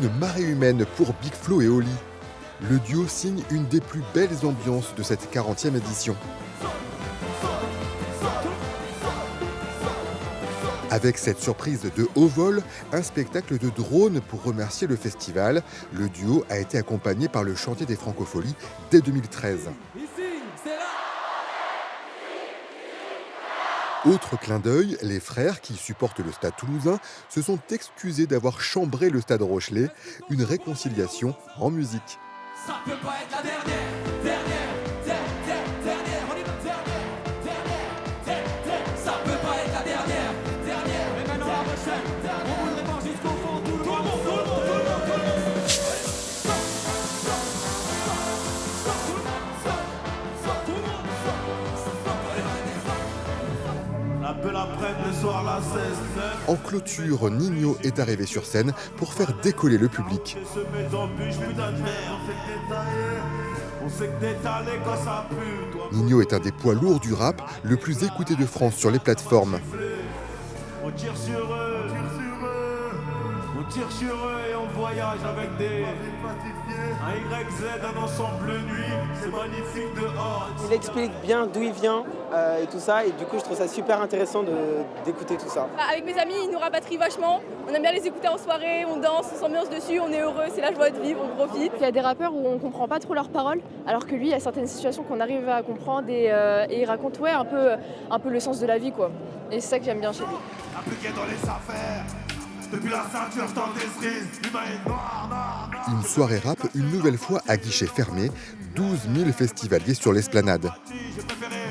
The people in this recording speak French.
Une marée humaine pour Big Flo et Oli. Le duo signe une des plus belles ambiances de cette 40e édition. Avec cette surprise de haut vol, un spectacle de drone pour remercier le festival, le duo a été accompagné par le Chantier des Francopholies dès 2013. Autre clin d'œil, les frères qui supportent le stade toulousain se sont excusés d'avoir chambré le stade Rochelet, une réconciliation en musique. Ça peut pas être la dernière. On y va, dernière. Ça peut pas être la dernière. Mais maintenant la prochaine. On voudrait voir jusqu'au fond tout le monde. L'appel après le soir la 16. En clôture, Nino est arrivé sur scène pour faire décoller le public. Nino est un des poids lourds du rap, le plus écouté de France sur les plateformes. On tire sur eux, on tire sur eux et on voyage avec un YZ, un ensemble nuit, c'est magnifique dehors. Il explique bien d'où il vient et tout ça, et du coup je trouve ça super intéressant d'écouter tout ça. Avec mes amis, ils nous rapatrient vachement, on aime bien les écouter en soirée, on danse, on s'ambiance dessus, on est heureux, c'est la joie de vivre, on profite. Il y a des rappeurs où on comprend pas trop leurs paroles, alors que lui, il y a certaines situations qu'on arrive à comprendre et il raconte un peu le sens de la vie, quoi. Et c'est ça que j'aime bien chez lui. Impliqué dans les affaires, depuis la ceinture je t'en décrise, l'humain est noir. Une soirée rap, une nouvelle fois à guichet fermé, 12 000 festivaliers sur l'esplanade. J'ai préféré